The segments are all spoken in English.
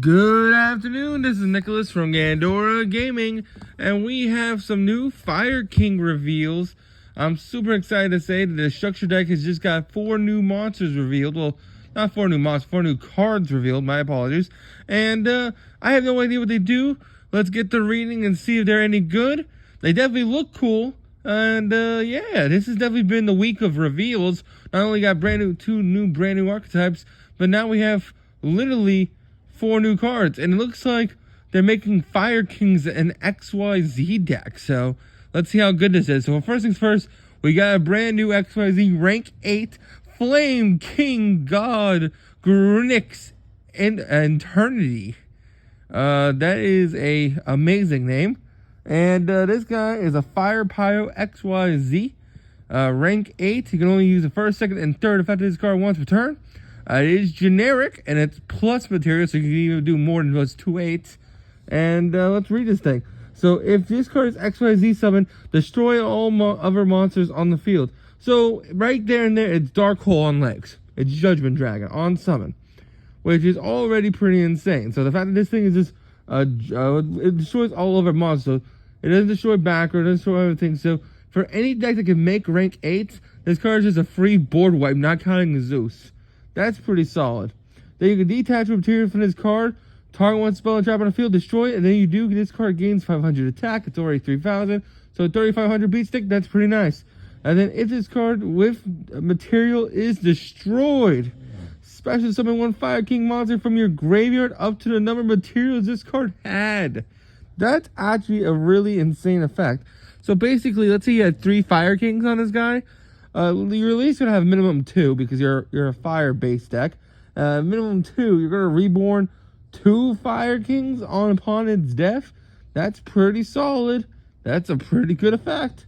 Good afternoon, this is Nicholas from Gandora Gaming, and we have some new Fire King reveals. I'm super excited to say that the Structure deck has just got 4 new monsters revealed. Well, not 4 new monsters, 4 new cards revealed, my apologies. And I have no idea what they do. Let's get the reading and see if they're any good. They definitely look cool. And yeah, this has definitely been the week of reveals. Not only got 2 new brand new archetypes, but now we have literally 4 new cards, and it looks like they're making Fire Kings an XYZ deck. So let's see how good this is. So first things first, we got a brand new XYZ rank 8 Flame King God Grunix and Eternity. That is a amazing name. And this guy is a Fire Pyro XYZ, rank 8. You can only use the first, second, and third effect of this card once per turn. It is generic, and it's plus material, so you can even do more than just 2 8s. And let's read this thing. So, if this card is XYZ summon, destroy all other monsters on the field. So, right there and there, it's Dark Hole on legs. It's Judgment Dragon on summon, which is already pretty insane. So, the fact that this thing is just, it destroys all other monsters. So, it doesn't destroy back or it doesn't destroy everything. So, for any deck that can make rank 8s, this card is just a free board wipe, not counting Zeus. That's pretty solid. Then you can detach material from this card, target one spell and trap on the field, destroy it, and then you do, this card gains 500 attack. It's already 3,000, so 3,500 beat stick, that's pretty nice. And then if this card with material is destroyed, special summon 1 Fire King monster from your graveyard up to the number of materials this card had. That's actually a really insane effect. So basically, let's say you had 3 Fire Kings on this guy. You're at least going to have minimum 2 because you're a fire-based deck. Minimum 2, you're going to reborn 2 Fire Kings upon its death. That's pretty solid. That's a pretty good effect.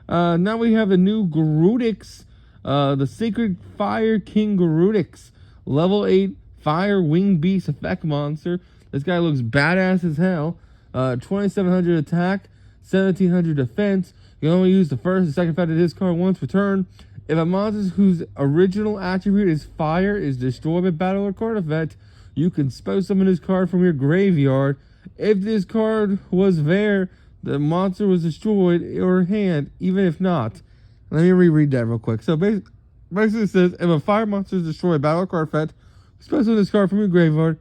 Now we have a new Grunix, the Sacred Fire King Grunix. Level 8 Fire Wing Beast effect monster. This guy looks badass as hell. 2,700 attack, 1,700 defense. You can only use the first and second effect of this card once per turn. If a monster whose original attribute is fire is destroyed by battle or card effect, you can spell summon this card from your graveyard. If this card was there, the monster was destroyed or hand, even if not. Let me reread that real quick. So basically it says, if a fire monster is destroyed by battle or card effect, spell summon this card from your graveyard.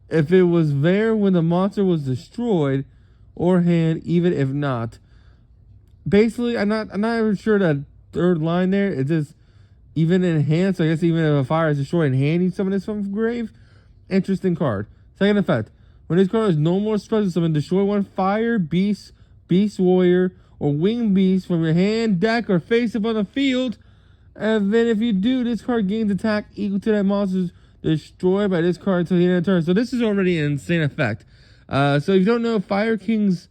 If it was there when the monster was destroyed or hand, even if not. Basically, I'm not even sure that third line there. It's just even in hand. So I guess even if a fire is destroyed in hand, you summon this from grave. Interesting card. Second effect. When this card has no more special summon, destroy 1 fire, beast, beast warrior, or winged beast from your hand, deck, or face up on the field. And then if you do, this card gains attack equal to that monster's destroyed by this card until the end of the turn. So this is already an insane effect. So if you don't know, Fire Kings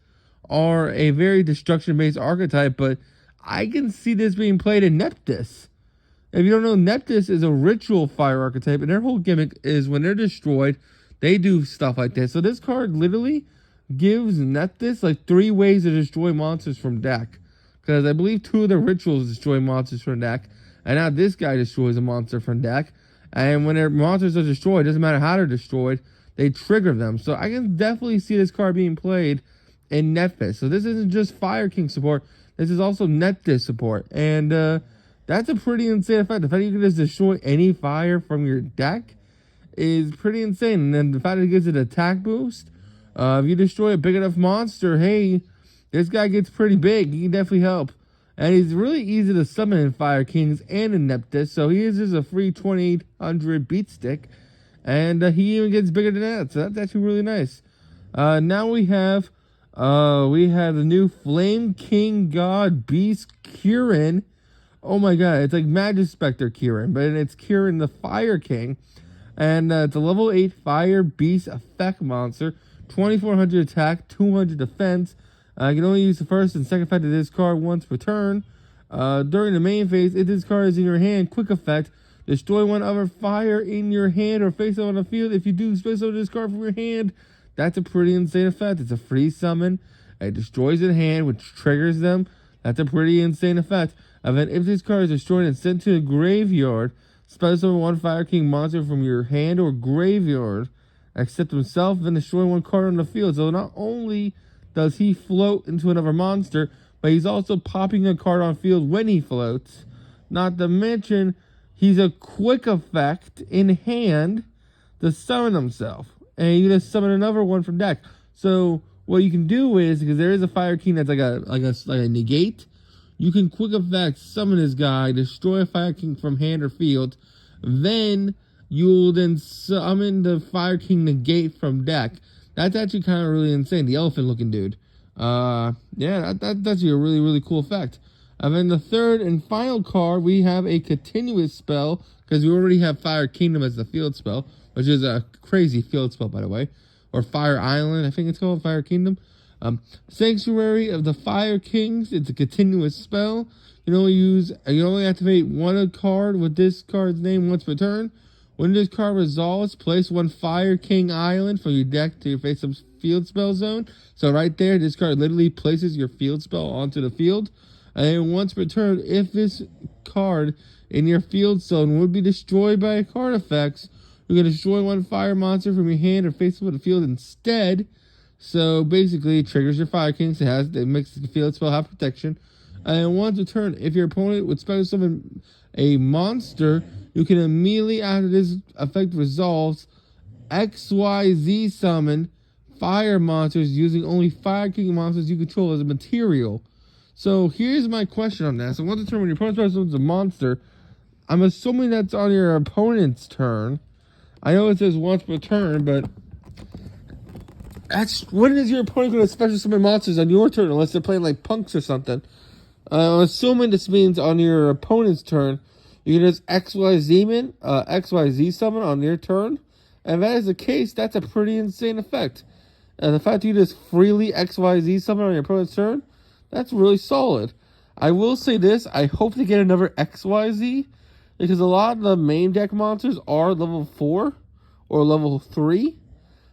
are a very destruction-based archetype, but I can see this being played in Neptus. If you don't know, Neptus is a ritual fire archetype, and their whole gimmick is when they're destroyed, they do stuff like this. So this card literally gives Neptus like 3 ways to destroy monsters from deck. Because I believe 2 of the rituals destroy monsters from deck, and now this guy destroys a monster from deck. And when their monsters are destroyed, it doesn't matter how they're destroyed, they trigger them. So I can definitely see this card being played in Neptus. So this isn't just Fire King support, this is also Neptus support. And that's a pretty insane effect. The fact that you can just destroy any fire from your deck is pretty insane. And then the fact that it gives it an attack boost. If you destroy a big enough monster, hey, this guy gets pretty big. He can definitely help. And he's really easy to summon in Fire Kings and in Neptus. So he is just a free 2,800 beat stick. And he even gets bigger than that. So that's actually really nice. Now we have the new Flame King God Beast Kirin. Oh my god, it's like Magic Spectre Kirin, but it's Kirin the Fire King. And it's a level 8 Fire Beast effect monster. 2,400 attack, 200 defense. You can only use the first and second effect of this card once per turn. During the main phase, if this card is in your hand, quick effect. Destroy 1 other fire in your hand or face up on the field. If you do space over this card from your hand, that's a pretty insane effect. It's a free summon. It destroys in hand, which triggers them. That's a pretty insane effect. And then if this card is destroyed and sent to the graveyard, special summon 1 Fire King monster from your hand or graveyard. except himself, and destroy one card on the field. So not only does he float into another monster, but he's also popping a card on field when he floats. Not to mention, he's a quick effect in hand to summon himself. And you just summon another one from deck. So what you can do is, because there is a Fire King that's like a negate, you can quick effect summon this guy, destroy a Fire King from hand or field, then you'll then summon the Fire King negate from deck. That's actually kind of really insane. The elephant looking dude. Yeah, that's actually a really, really cool effect. And then the third and final card, we have a continuous spell, because we already have Fire Kingdom as the field spell, which is a crazy field spell, by the way. Or Fire Island, I think it's called, Fire Kingdom. Sanctuary of the Fire Kings, it's a continuous spell. You can only activate one card with this card's name once per turn. When this card resolves, place one Fire King Island from your deck to your face-up field spell zone. So right there, this card literally places your field spell onto the field. And then once per turn, if this card in your field zone would be destroyed by a card effects, you can destroy one fire monster from your hand or face-up of the field instead. So basically, it triggers your Fire Kings. It makes the field spell have protection. And once a turn, if your opponent would special summon a monster, you can immediately, after this effect resolves, XYZ summon fire monsters using only Fire King monsters you control as a material. So here's my question on that. So once a turn, when your opponent special summons a monster, I'm assuming that's on your opponent's turn. I know it says once per turn, but when is your opponent going to special summon monsters on your turn, unless they're playing like punks or something? I'm assuming this means on your opponent's turn, you can just XYZ summon on your turn. And if that is the case, that's a pretty insane effect. And the fact that you just freely XYZ summon on your opponent's turn, that's really solid. I will say this, I hope to get another XYZ, because a lot of the main deck monsters are level 4 or level 3.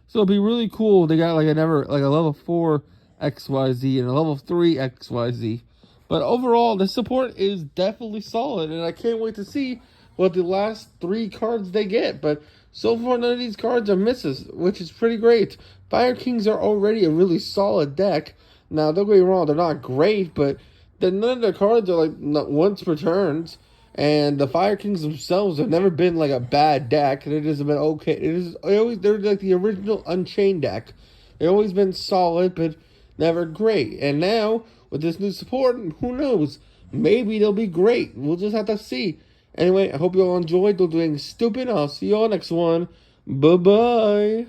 So it'll be really cool. They got like a level 4 XYZ and a level 3 XYZ. But overall, the support is definitely solid, and I can't wait to see what the last 3 cards they get. But so far, none of these cards are misses, which is pretty great. Fire Kings are already a really solid deck. Now, don't get me wrong, they're not great, but none of their cards are like once per turns. And the Fire Kings themselves have never been like a bad deck. They just have been okay. They're like the original Unchained deck. They've always been solid, but never great. And now, with this new support, who knows? Maybe they'll be great. We'll just have to see. Anyway, I hope you all enjoyed. Don't do anything stupid. I'll see you all next one. Bye-bye.